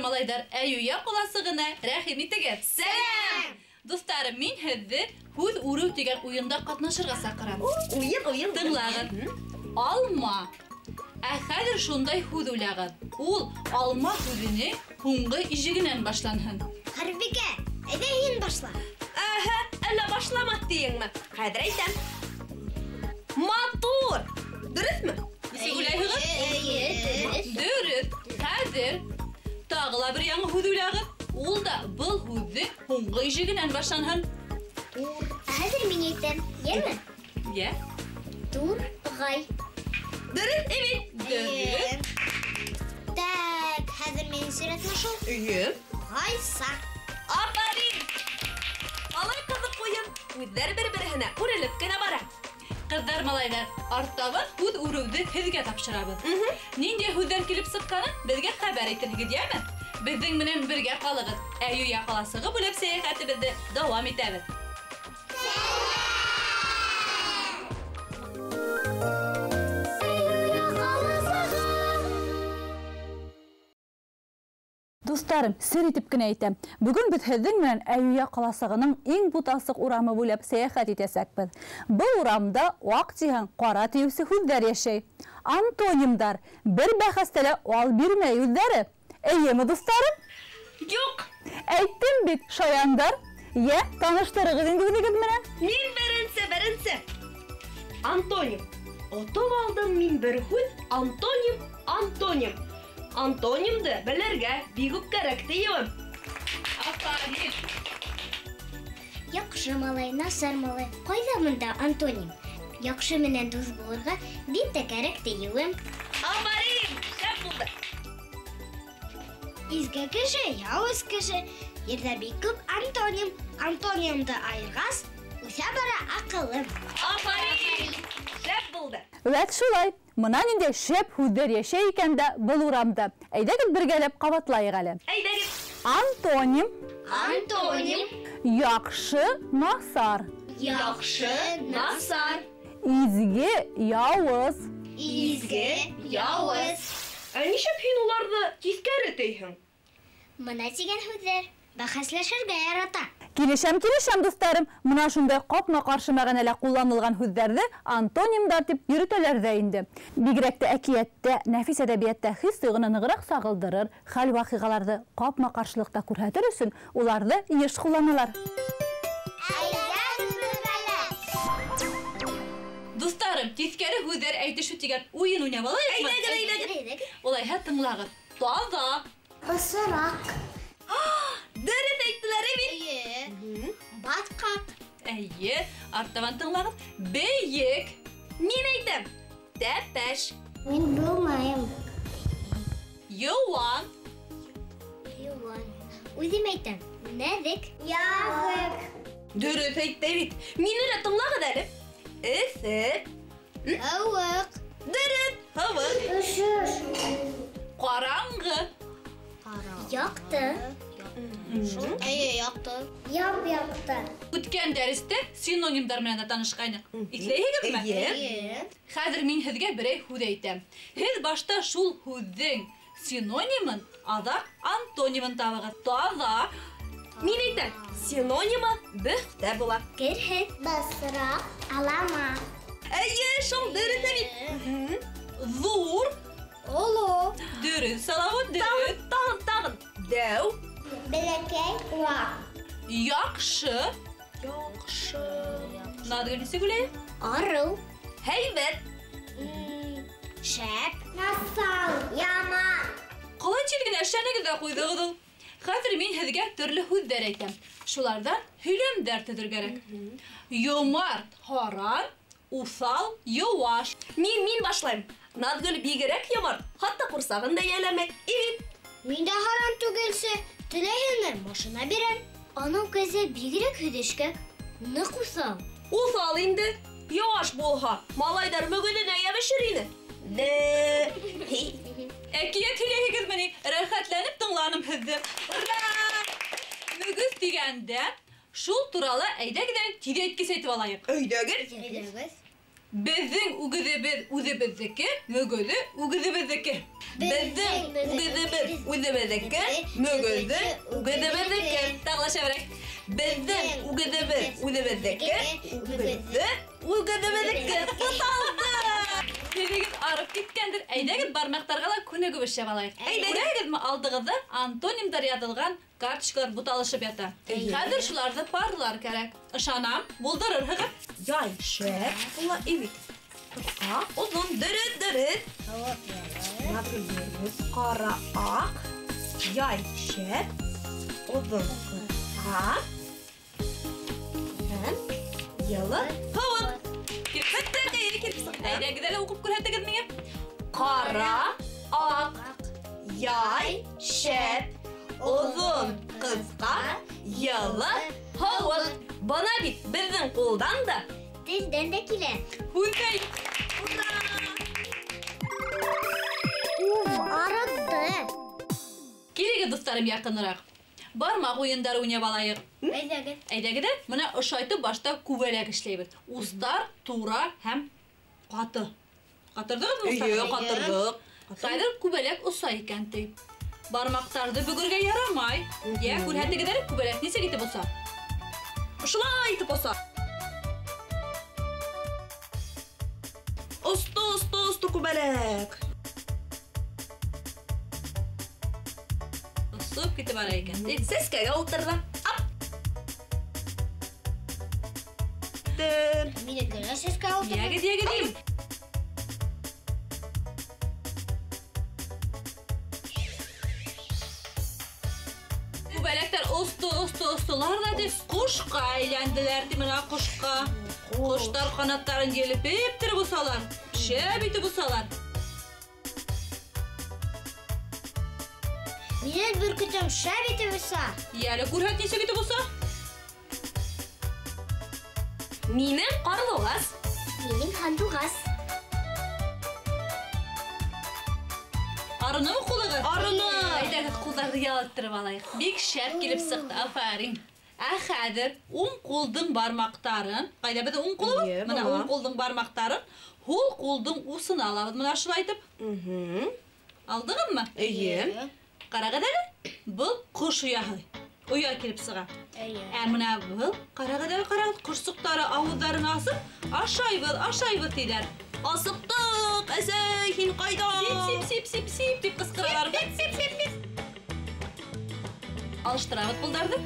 малайдар, әйюя қоласығына рәхим итегіз. Сәлем! Достарым, мен хәзір һүҙ үрү дигән уйында катнашырга саҡырам. Уйын. Тыңлағыҙ. Алма. Ә хәзер шундай һүҙ уйлағыҙ. Ул алма һүҙенең һуңғы ижегенән башланһын. Харбикә, әйҙә һин башла. Әһә, әллә башламаҫ тиеңме? Хәҙер әйтәм. Матур! Дөрөҫмө? Нисек уйлайһығыҙ? Дөрөҫ. Хәзер тағы ла бер яңы һүҙ уйлағыҙ. Ул да был һүҙҙең һуңғы ижегенән башланһын. Хәзер мин әйтәм, йәме? Йә. Турғай. Дөрөҫ, evet. Дөрөҫ. Так, хәзер мин сиратма шул. Өйө. Ғайса. Афарин! Алай ҡыҙыҡ уйын. Үҙҙәр бер-береһенә үрелеп кенә бара. Ҡыҙҙар, малайҙар, арттағы һүҙ үреүҙе һеҙгә тапшырабыҙ. Ниндәй һүҙҙәр килеп сыҡҡанын беҙгә хәбәр итергеҙ, йәме? Беҙҙең менән бергә ҡалығыҙ. Әйүя ҡаласығы бүлеп сәйәхәтебеҙҙе дауам итәбеҙ. Достарым, сер итеп кенә әйтәм. Бүген беҙ һеҙҙең менән Әйүя ҡаласығының иң бутасыҡ урамы буйлап сәйәхәт итәсәкбеҙ. Был урамда ваҡ тиһәң ҡара тейеүсе һүҙҙәр йәшәй. Антонимдар, бер бәхәстә лә ал бирмәй үҙҙәре. Эйеме, достарым? Юҡ! Әйттем бит, шаяндар. Йә, таныштырығыҙ инде үҙегеҙ менән. Мин беренсе. Антоним. Отоп алдым мин бер һүҙ. Антоним. Антонимды белергә бик үк кәрәк тиеүем. Афарин. Яҡшы малай, насар малай. Ҡайҙа бында антоним? Яҡшы менән дуҫ булырға бик тә кәрәк тиеүем. Афарин! Шәп булды. Изге кеше, яуыз кеше. Ерҙә бик күп антоним. Антонимды айырғас, үҫә бара аҡылым. Афарин! Шәп булды. Вәт шулай. Мына ниндәй шәп һүҙҙәр йәшәй икән дә был урамда. Әйҙәгеҙ бергәләп ҡабатлайыҡ әле. Әйҙәгеҙ. Антоним. Антоним. Яҡшы, насар. Яҡшы, насар. Изге, яуыз. Изге, яуыз. Ә нишәп һин уларҙы тиҫкәре тейһең? Мына тигән һүҙҙәр бәхәсләшергә ярата. Килешәм, достарым. Мына шундай ҡапма-ҡаршы мәғәнәлә ҡулланылған һүҙҙәрҙе антонимдар тип йөрөтәләр ҙә инде. Бигерәк тә әкиәттә, нәфис әҙәбиәттә хис тойғоно нығыраҡ сағылдырыр, хәл-ваҡиғаларҙы ҡапма-ҡаршылыҡта күрһәтер өсөн уларҙы йыш ҡулланалар. Достарым, тиҫкәре һүҙҙәр әйтешеү тигән уйын уйнап алайыҡмы? Әйҙәгеҙ. Улайһа тыңлағыҙ. Таҙа. Осораҡ. Дөрөҫ әйттеләр, бит. Эйе. Батҡаҡ. Әйе, арттан тыңлағыҙ. Бейек. Мин әйтәм. Тәпәш. Мин булмайым. Йыуан. Йыуан. Үҙем әйтәм. Нәҙек. Яҙык. Дөрөҫ әйтте бит. Мине лә тыңлағыҙ әле. Эҫе. Һыуыҡ. Дөрөҫ. Һыуыҡ. Өшөш. Ҡараңғы. Яҡты. Эйе, яҡты. Яп-яҡты. Үткән дәрестә синонимдар менән дә танышҡайныҡ. Иҫләйһегеҙме? Эйе. Хәҙер мин һеҙгә берәй һүҙ әйтәм. Һеҙ башта шул һүҙҙең синонимын, аҙаҡ антонимын табығыҙ. Таҙа. Мин әйтәм. Синонимы бөхтә була. Керһеҙ. Бысраҡ. Алама. Әйе, шул дөрөҫ бит. Ҙур. Оло. Дөрөҫ, Салауат, дөрөҫ. Тағын. Дәү. Бәләкәй. Ваҡ. Яҡшы. Яҡшы. Наҙгөл нисек уйлайһың? Арыу. Һәйбәт. Шәп. Насал. Яман. Ҡалай тиҙ генә эшләнегеҙ ҙә ҡуйҙығыҙ ул. Хәҙер мин һеҙгә төрлө һүҙҙәр әйтәм. Шуларҙан һөйләмдәр төҙөр кәрәк. Йомарт, һаран, уҫал, йыуаш. Мин башлайым. Наҙгөл бигерәк йомарт. Хатта ҡурсағын да йәләмәй. Ивит. Мин дә һаран түгелсе. Теләйһеңме, машина бирәм. Анау кәзә бигерәк һөҙөшкәк. Ныҡ уҫал. Уҫал инде. Йыуаш булһа, малайҙар мөгөҙөнә йәбешер ине. Әкиәт һөйләйһегеҙме ни? Рәхәтләнеп тыңланым һеҙҙе. Ура! Мөгөҙ тигәндә, шул турала әйҙәгеҙ тиҙ әйткес әйтеп алайыҡ. Өйҙәгеҙ. Әйҙәгеҙ. Безнең үгезебез үзебезнеке, мөгезе үгезебезнеке. Безнең үгезебез үзебезнеке, мөгезе үгезебезнеке. Таңлашабрак. Безнең үгезебез үзебезнеке, мөгезе үгезебезнеке. Тоталды. Дегет арып киткәндер. Әйдәгез бармактарга да күнегеп эшләп алайык. Әйдәгезме алдыгызда антонимдар язылган карточкалар буталышып ята. Хәзер шуларны парлар кирәк. Ышанам, булдырырһыгыз. Яй, шәп, була ивит. Кыска, озын, дөрет. Например, кара ак. Яй, шәп, озын, кыска. Йылы, һавык. Әйдәгез укып күрһәтегез миңа. Кара ак. Яй, шәп, озын, кыска, йылы, һавык. Бана бит безнең кулдан да, Телдән дә килә. Хүнкәй. Арыды. Килегез, дусларым, якынрак. Бармак уеннары уйнап алайык. Әйдәгез. Әйдәгез, менә ошайтып башта күбәләк эшләйбез. Устар, тура һәм каты. Катырдыгызмы? Катырдык. Хәзер күбәләк уса икән ти. Бармактарды бүгергә ярамай. Я, күрһәтегез, күбәләк нисә итеп уса? Шулай итеп уса. Усты күбәләк. Усып китеп бара икән. Сәскәгә утырды. Ап. Мине көрәсезгә утырды. Ягез. Күбәләктәр устылар да дип кушка әйләнделәр ди менә кушка. Куштар канаттарын елеп итеп усалар. Шәп итеп усалар. Мине бүркетем шәп итеп уса. Яле күрһәт нисә итеп уса? Минең карлыгас. Минең хандугас. Арыны кулыгы? Арыны. Әйдәгез кулларны ялыттырып алайык. Бик шәп килеп сыкты, афарин. Хәзер уң кулдың бармактарын, кайда без уң кулы? Менә уң кулдың бармактарын, һул кулдың усына алабыз. Менә шулай итеп. Алдыгызмы? Әйе. Карагыз әле. Бу куш уяһы. Уя килеп сыга. Әйе. Менә бу карагыз, курсуктары авызларын асып, ашайбыз диләр. Асыктык, әсәй, һин кайда? Сип дип кычкыралар. Алыштырабыз кулдарды.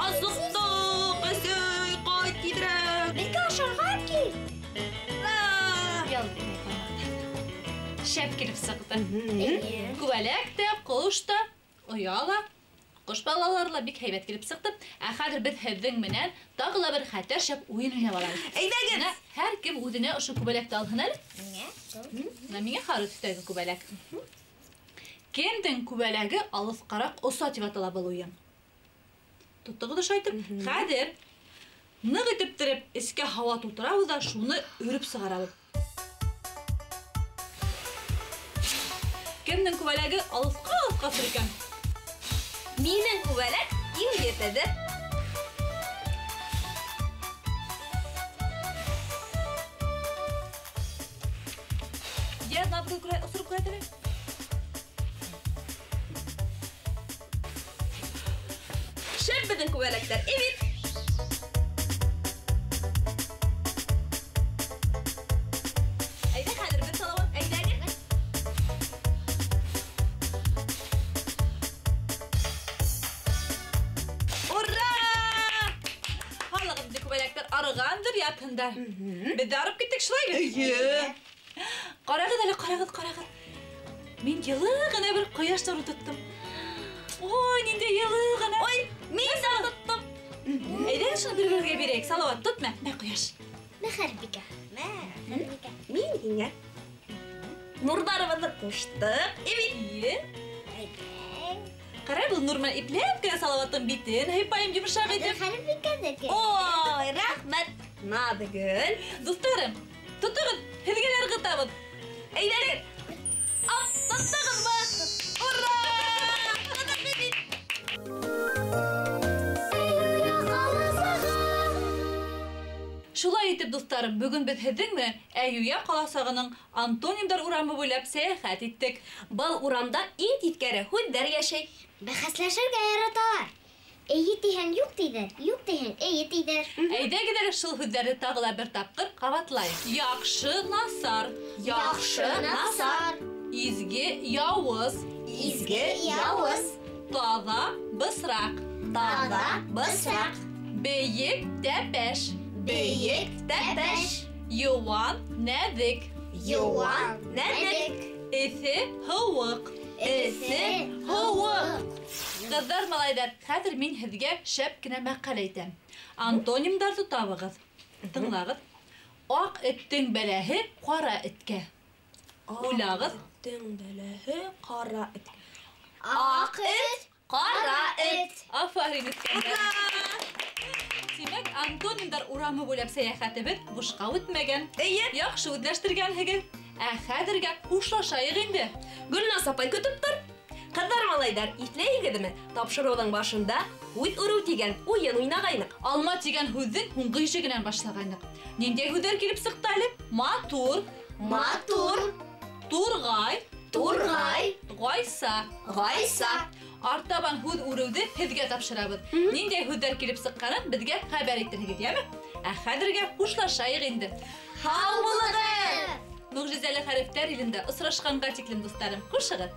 Асыктык, әсәй, кайт китерә. Безгә ашарга кил. Шәп килеп сыкты. Күбәләк тә, кош та, ояла, кош балаларла бик һәйбәт килеп сыкты. Хәзер без һеҙҙең менән тагы ла бер хәтәр шәп уйын уйнап алабыз. Әйдәгез. Һәр кем үҙенә ошо күбәләкте алһын әле. Миңә һары төстәге күбәләк. Кемдең күбәләге алыҫҡараҡ оса тип атала был уйын. Тоттоғоҙ ошайтып, хәҙер ныҡ итеп тереп, эскә һауа тултырабыҙ да шуны өрөп сығарабыҙ. Кемдең күбәләге алыҫҡа сыр икән? Минең күбәләк иң етәде. Я надо осыр күрәтеле. Шәп беҙҙең күбәләктәр. Ивит. Әйдә хәҙер бер салауат. Әйдәгеҙ. Ура! Һалығыҙ беҙҙең күбәләктәр арығандыр ятһындар. Беҙ дә арып киттек шулаймы? Ҡарағыҙ әле, ҡарағыҙ. Мин йылы ғына бер ҡояш нуры тоттом. Ой, ниндәй йылы ғына. Ой, мин дә тоттом. Әйдәгеҙ шуны бер-берегеҙгә бирәйек. Салауат, тот мә. Мә ҡояш. Мәхәрбикә. Мин һиңә нурҙарыбыҙҙы ҡуштыҡ. Ивит. Ҡара, был нурман ипләп кенә Салауаттың битен һыйпайым йомшаҡ итеп. Мәхәрбикәдәге. Ой, рәхмәт. Наҙгөл. Дуҫтарым, тотоғоҙ, һеҙгә лә ырғытабыҙ. Әйҙәгеҙ. Ап, тоттоғоҙмо? итеп, дусларым, бүген без һеҙҙең менән Әйүя ҡаласағының антонимдар урамы буйлап сәйәхәт иттек. Был урамда иң тиҙкәре һүҙҙәр йәшәй. Бәхәсләшергә яраталар. Эйе тиһәң юк тиҙәр, юк тиһәң эйе тиҙәр. Әйҙәгеҙ әле шул һүҙҙәрҙе тағы ла бер тапҡыр ҡабатлайыҡ. Яҡшы, насар. Яҡшы, насар. Изге, яуыз. Изге, яуыз. Таҙа, бысраҡ. Таҙа, бысраҡ. Бейек, тәпәш. Бейек, тәпәш. Йыуан, нәҙек. Йыуан, нәҙек. Эҫе, һыуыҡ. Эҫе, һыуыҡ. Ҡыҙҙар, малайҙар, хәҙер мин һеҙгә шәп кенә мәҡәлә әйтәм. Антонимдарҙы табығыҙ. Тыңлағыҙ. Аҡ эттең бәләһе ҡара эткә. Уйлағыҙ. Эттең бәләһе ҡара эт. Аҡ эт, ҡара эт. Афарин үткәндәр. Тимәк, антонимдар урамы буйлап сәйәхәтебеҙ бушҡа үтмәгән. Эйе. Яҡшы үҙләштергәнһегеҙ. Ә хәҙергә хушлашайыҡ инде. Гөлназ апай көтөп тор. Ҡыҙҙар, малайҙар, иҫләйегеҙме? Тапшырыуҙың башында һүҙ өрөү тигән уйын уйнағайныҡ. Алма тигән һүҙҙең һуңғы ишегенән башлағайныҡ. Ниндәй һүҙҙәр килеп сыҡты әле? Матур, Матур, турғай, турғай, ғайса. ғайса. Артабан һүҙ үреүҙе һеҙгә тапшырабыҙ. Ниндәй һүҙҙәр килеп сыҡҡанын беҙгә хәбәр итерһегеҙ, йәме? Ә хәҙергә хушлашайыҡ инде. Һау булығыҙ! Мөғжизәле хәрефтәр илендә осрашҡанға тиклем, дуҫтарым, хушығыҙ.